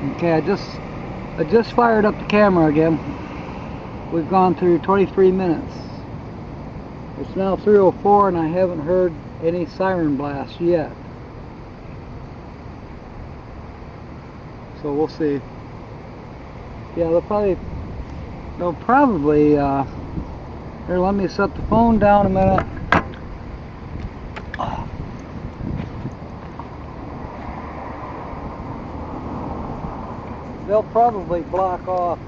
Okay, I just fired up the camera again. We've gone through 23 minutes. It's now 3:04 and I haven't heard any siren blasts yet. So we'll see. Yeah, they'll probably here, let me set the phone down a minute. They'll probably block off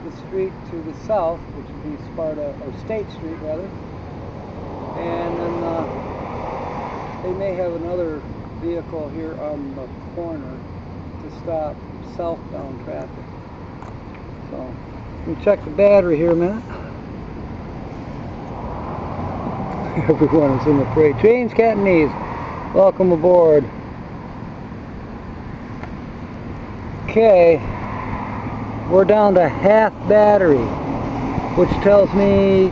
the street to the south, which would be Sparta, or State Street rather, and then they may have another vehicle here on the corner to stop southbound traffic. So we check the battery here a minute. Everyone is in the parade. James Catanese, welcome aboard. Okay, we're down to half battery, which tells me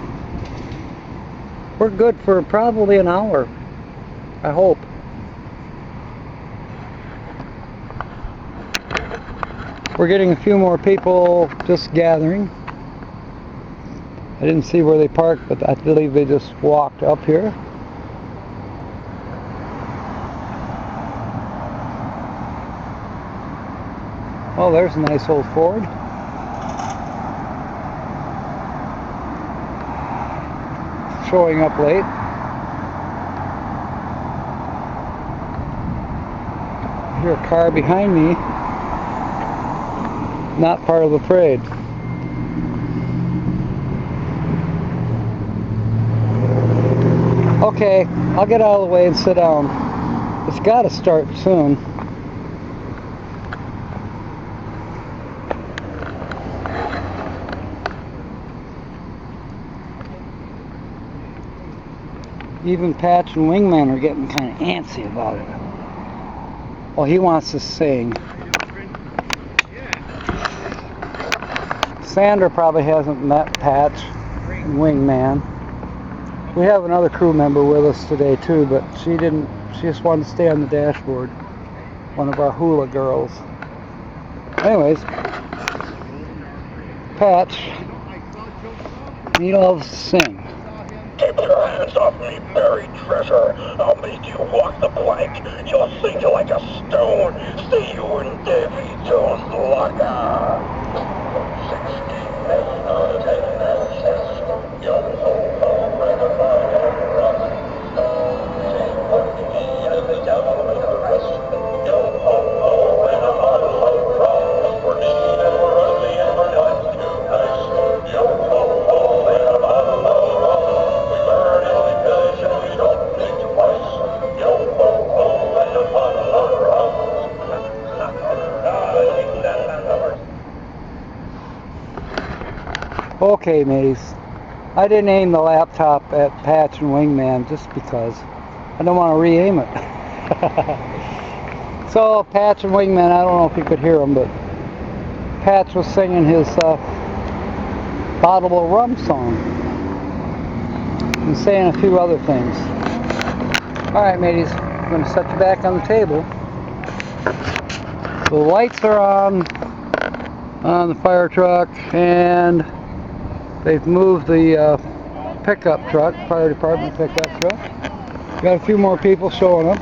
we're good for probably an hour, I hope. We're getting a few more people just gathering. I didn't see where they parked, but I believe they just walked up here. Oh, there's a nice old Ford. Showing up late. I hear a car behind me. Not part of the parade. Okay, I'll get out of the way and sit down. It's got to start soon. Even Patch and Wingman are getting kind of antsy about it. Well, he wants to sing. Sandra probably hasn't met Patch and Wingman. We have another crew member with us today too, but she didn't. She just wanted to stay on the dashboard. One of our hula girls. Anyways, Patch, he loves to sing. Keep your hands off me, buried treasure. I'll make you walk the plank. You'll sink like a stone. See you in Davy Jones' locker. 16 Okay, mateys. I didn't aim the laptop at Patch and Wingman just because I don't want to re-aim it. So Patch and Wingman, I don't know if you could hear them, but Patch was singing his bottle of rum song and saying a few other things. Alright, mateys, I'm going to set you back on the table. The lights are on the fire truck, and they've moved the pickup truck, fire department pickup truck. Got a few more people showing up.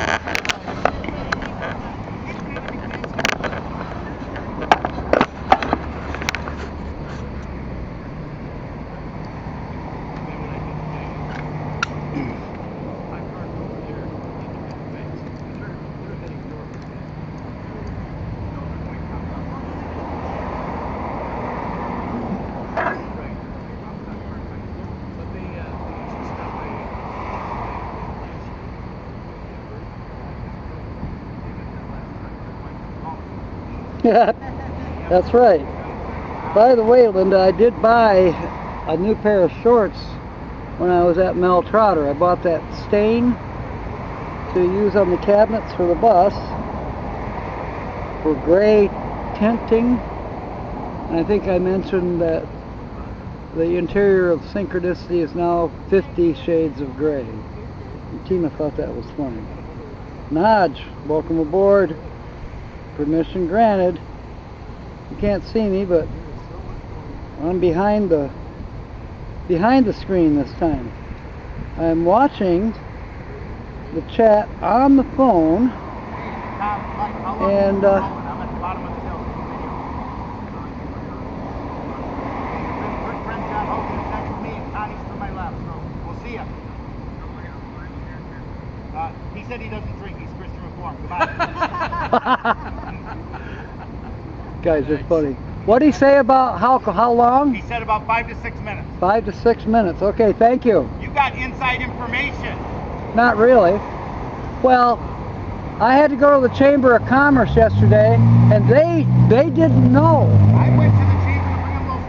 Yeah, that's right. By the way, Linda, I did buy a new pair of shorts when I was at Mel Trotter. I bought that stain to use on the cabinets for the bus for gray tinting. And I think I mentioned that the interior of Synchronicity is now 50 shades of gray. And Tina thought that was funny. Naj, welcome aboard. Permission granted. You can't see me, but I'm behind the screen this time. I'm watching the chat on the phone, and he said he doesn't drink. He's Christian Reformed. Goodbye. guys are funny. What did he say about how long? He said about 5 to 6 minutes. 5 to 6 minutes. Okay, thank you. You got inside information. Not really. Well, I had to go to the Chamber of Commerce yesterday, and they didn't know. I went to the chamber to bring them those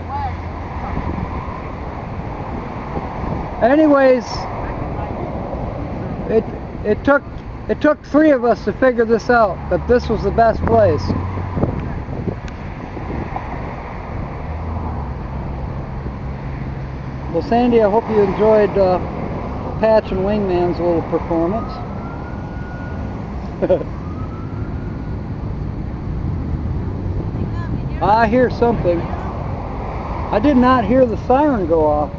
flags. Anyways, it took 3 of us to figure this out, that this was the best place. Well, Sandy, I hope you enjoyed Patch and Wingman's little performance. I hear something. I did not hear the siren go off.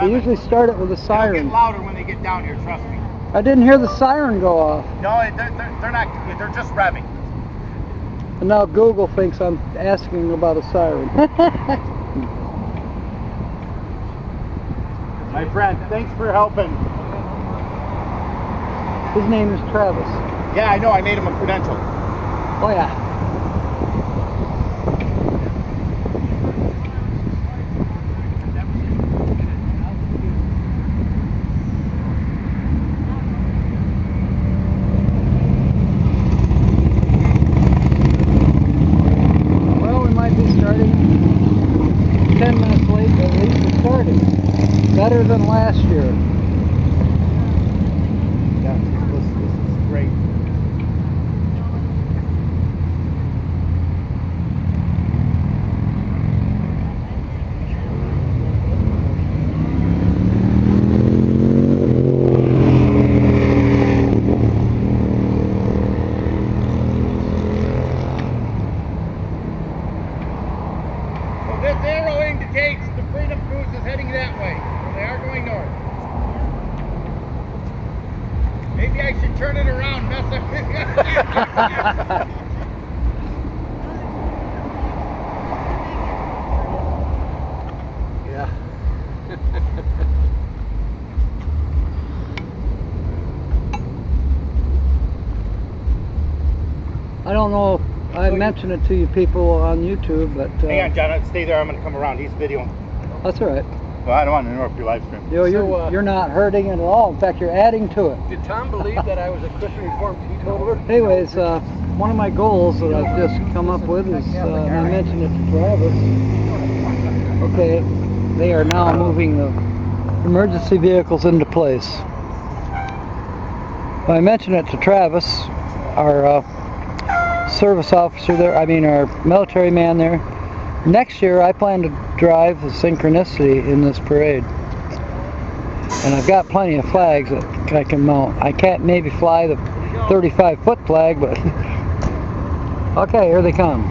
They usually start it with a siren. It'll get louder when they get down here, trust me. I didn't hear the siren go off. No, they're not. They're just revving. And now Google thinks I'm asking about a siren. My friend, thanks for helping. His name is Travis. Yeah, I know. I made him a credential. Oh yeah. Well, we might be starting 10 minutes late, but at least we're starting. Better than last year. Yeah, this is great. So this arrow indicates the Freedom Cruise is heading that way. They are going north. Maybe I should turn it around, mess up. Yeah. I don't know if I mentioned it to you people on YouTube, but Hang on, John. Stay there. I'm going to come around. He's videoing. that's all right. Well, I don't want to interrupt your live stream. You're not hurting it at all. In fact, you're adding to it. Did Tom believe that I was a Christian Reformed teetotaler? Anyways, one of my goals that I've just come up with is, and I mentioned it to Travis. Okay, they are now moving the emergency vehicles into place. I mentioned it to Travis, our service officer there, our military man there. Next year I plan to drive the Synchronicity in this parade. And I've got plenty of flags that I can mount. I can't maybe fly the 35-foot flag, but okay, here they come.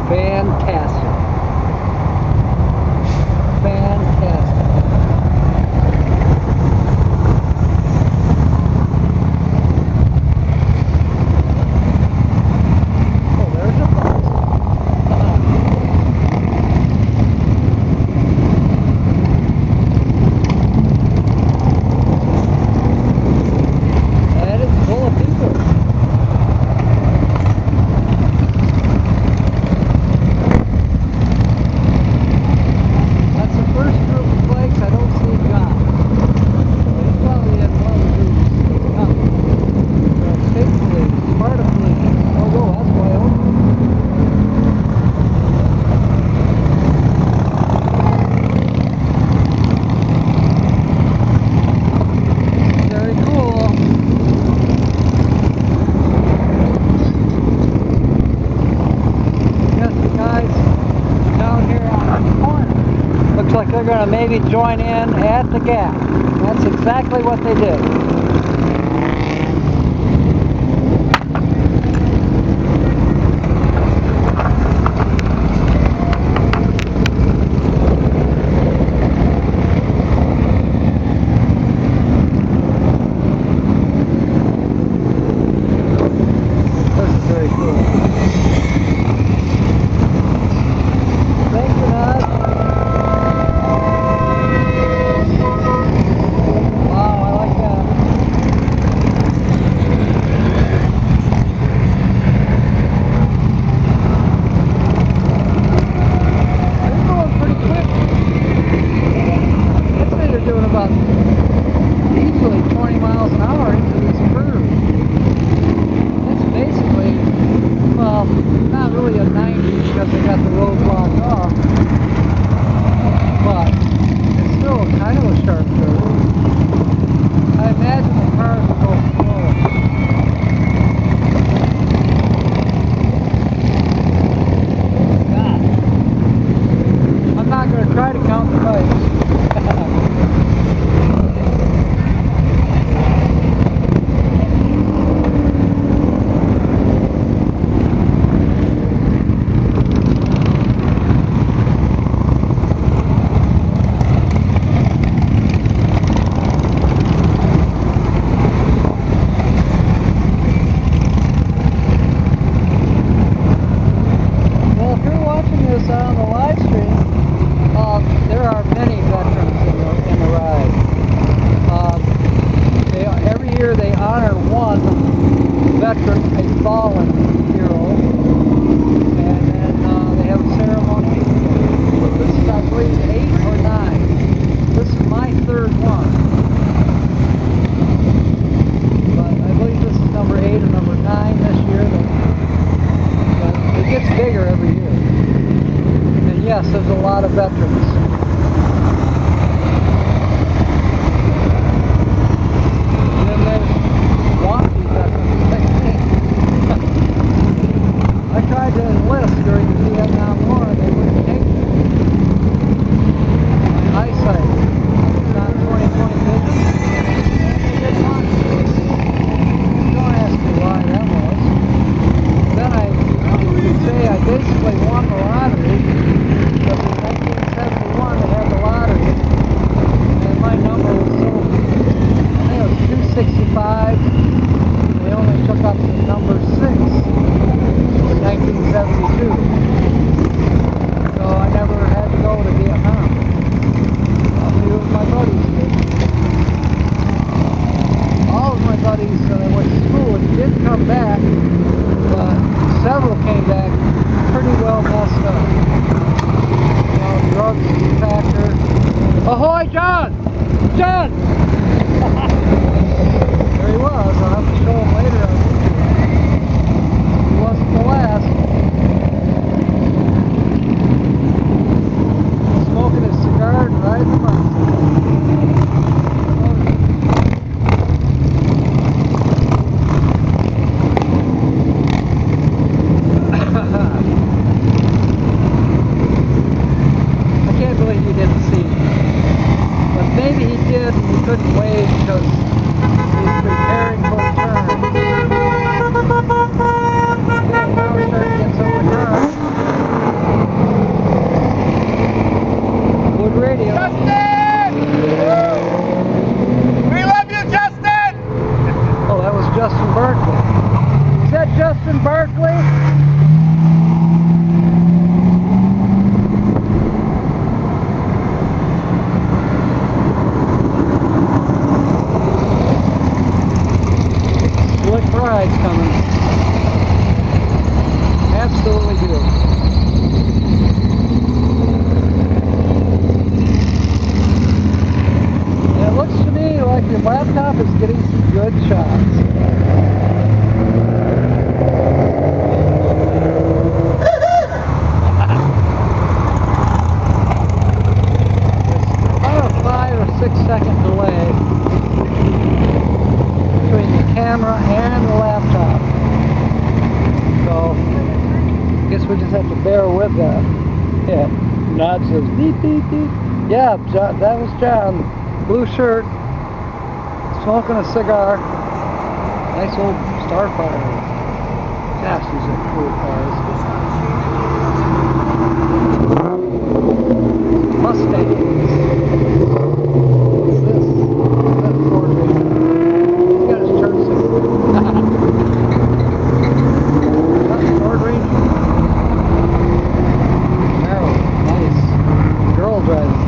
Fantastic. Fantastic. Oh, there's a bus. going to maybe join in at the gap. That's exactly what they did. Easily 20 miles an hour into this curve. It's basically, well, not really a 90 because they got the road blocked off, but it's still kind of a sharp curve. I imagine the cars will go slower. God. I'm not going to try to count the bikes. On the live stream, there are many veterans in the ride. Every year they honor one veteran, a fallen hero, and then they have a ceremony. This is, I believe, 8 or 9. This is my third one, but I believe this is number 8 or number 9 this year. But it gets bigger every year. Yes, there's a lot of veterans. And then there's wannabe veterans like me. I tried to enlist during the Vietnam War and they wouldn't take me. My eyesight, not 20/20 vision. They didn't want me. Don't ask me why that was. Then you could say I basically won the lottery. Because in 1971 they had the lottery, and my number was so, I think it was 265, and they only took up the number 6 in 1972. So I never had to go to Vietnam. A few of my buddies did. All of my buddies went to school and did come back, but several came back pretty well messed up. Drugs factor. Ahoy, John! John! There he was. I'll have to show him later on YouTube. He wasn't the last. Smoking his cigar and riding the bicycle. He didn't see me. But maybe he did and he couldn't wave because he's preparing for a turn. Okay, now we're starting to get some of the cars. Wood radio. Justin! We love you, Justin! Oh, that was Justin Barkley. Is that Justin Barkley? Ride's coming. Absolutely do. And it looks to me like your laptop is getting some good shots. There's about a 5 or 6 second delay between the camera and the laptop. So, I guess we just have to bear with that. Yeah, Nod says beep, beep, beep. Yeah, that was John. Blue shirt, smoking a cigar. Nice old Starfire. Gosh, these are cool cars. Mustangs. What's this? Is that a Ford Ranger? He's got his turn signal. That's a Ford Ranger. Camaro, nice. Girl driving.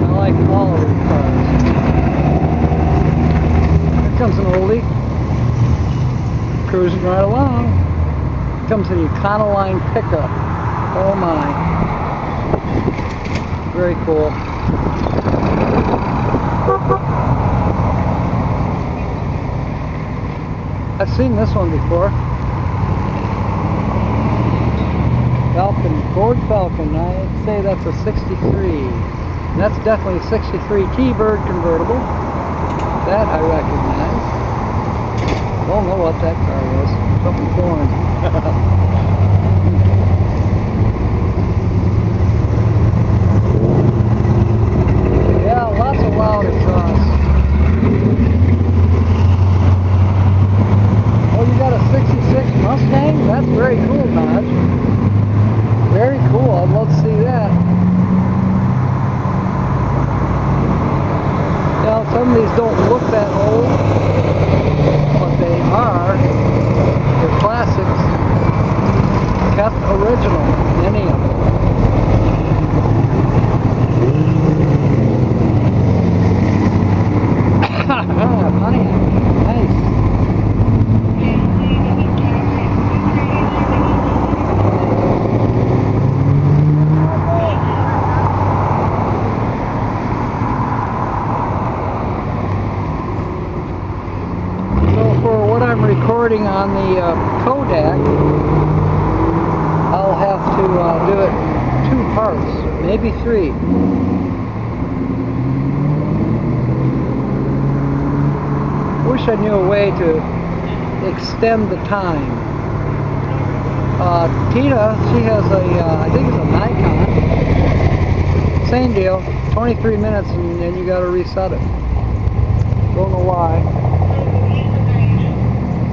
I like all of these cars. Here comes an oldie. Cruising right along. Here comes an Econoline pickup. Oh my. Very cool. I've seen this one before. Falcon, Ford Falcon. I'd say that's a 63. That's definitely a 63 T-Bird convertible. That I recognize. Don't know what that car was. Something foreign. Yeah, lots of loud exhaust. Oh, you got a 66 Mustang? That's very cool, Dodge. Very cool. I'd love to see that. Now, some of these don't look that old, but they are. They're classics. Kept original, many of them. Funny. Nice. Recording on the Kodak, I'll have to do it in 2 parts, maybe 3. Wish I knew a way to extend the time. Tina, she has a, I think it's a Nikon. Same deal, 23 minutes and then you gotta reset it. Don't know why.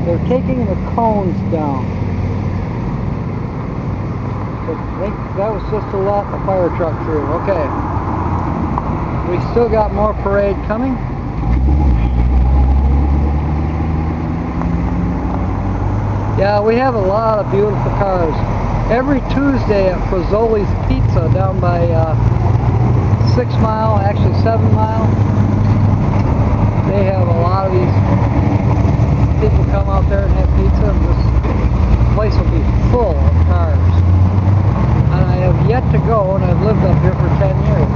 They're taking the cones down. But I think that was just to let the fire truck through. Okay. We still got more parade coming. Yeah, we have a lot of beautiful cars. Every Tuesday at Frazzoli's Pizza down by 6 Mile, actually 7 Mile, they have a lot of these. People come out there and have pizza, and this place will be full of cars. And I have yet to go, and I've lived up here for 10 years.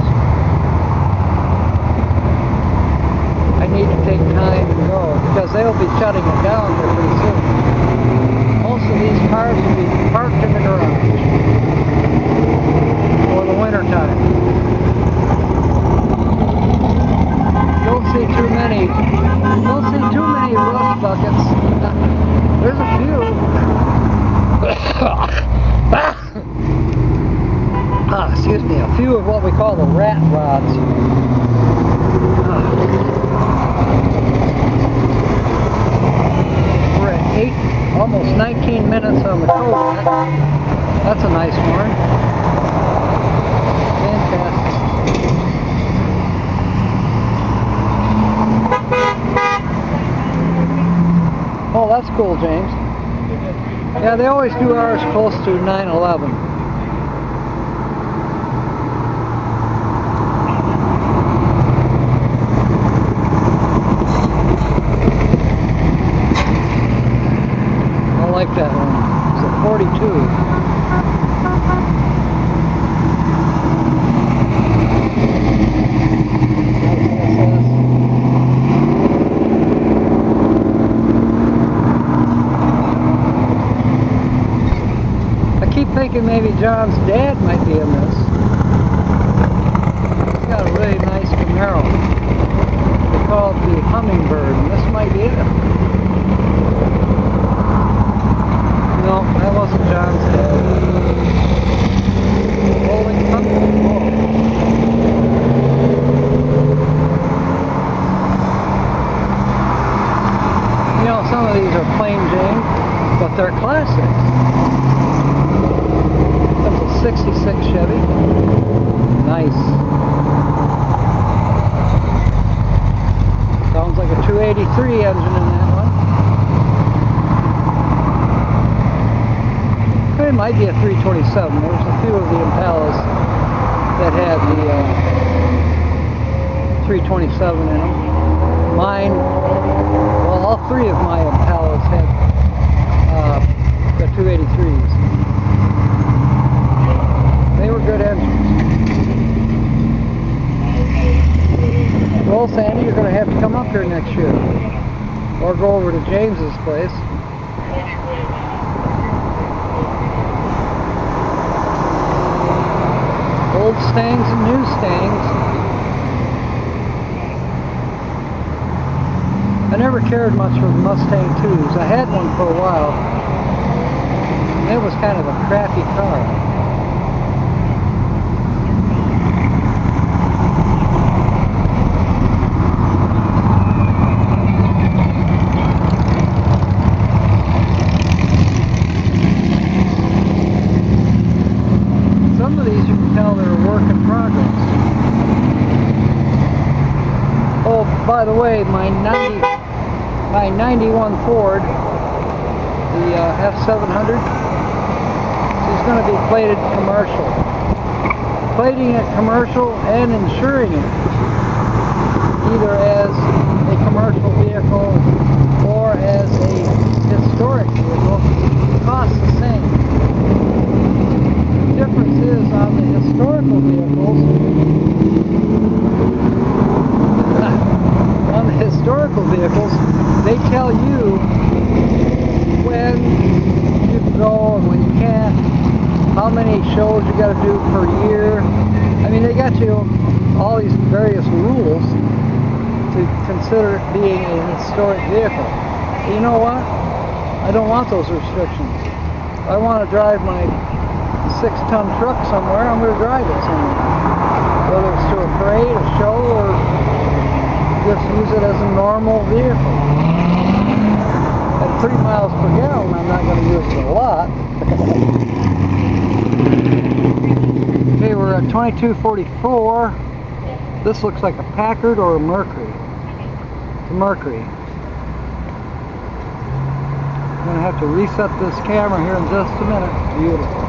I need to take time to go, because they'll be shutting it down here pretty soon. Most of these cars will be parked in the garage for the winter time. Don't see too many rust buckets. There's a few. Excuse me, a few of what we call the rat rods. We're at 8, almost 19 minutes on the Kodak. That's a nice one. Fantastic. Oh, that's cool, James. Yeah, they always do ours close to 9/11. I like that one. It's a 42. Thinking maybe John's dad might be in this. He's got a really nice Camaro. They call it the Hummingbird, and this might be it. No, that wasn't John's dad. 6 Chevy. Nice. Sounds like a 283 engine in that one. It might be a 327. There's a few of the Impalas that had the 327 in them. Mine, well, all 3 of my Impalas had the 283s. They were good engines. Well, Sandy, you're going to have to come up here next year. Or go over to James's place. Old Stangs and new Stangs. I never cared much for the Mustang 2s. I had one for a while. It was kind of a crappy car. Some of these you can tell they're a work in progress. Oh, by the way, my 91 Ford, the F700, is going to be plated commercial. Plating it commercial and insuring it either as a commercial vehicle or as a historic vehicle costs the same. The difference is on the historical vehicles, they tell you when you can go and when you can't, how many shows you got to do per year. I mean, they got you all these various rules to consider it being a historic vehicle. You know what? I don't want those restrictions. I want to drive my 6-ton truck somewhere, I'm going to drive it somewhere. Whether it's to a parade, a show, or just use it as a normal vehicle. At 3 miles per gallon, I'm not going to use it a lot. Okay, we're at 2244. This looks like a Packard or a Mercury. It's a Mercury. I'm going to have to reset this camera here in just a minute. Beautiful.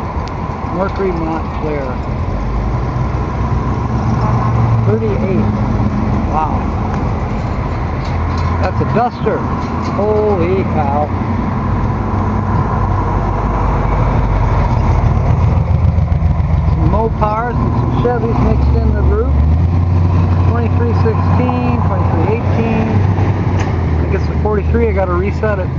Mercury Montclair. 38. Wow. That's a Duster. Holy cow. Some Mopars and some Chevys mixed in the roof. 2316, 2318. I guess the 43, I got to reset it.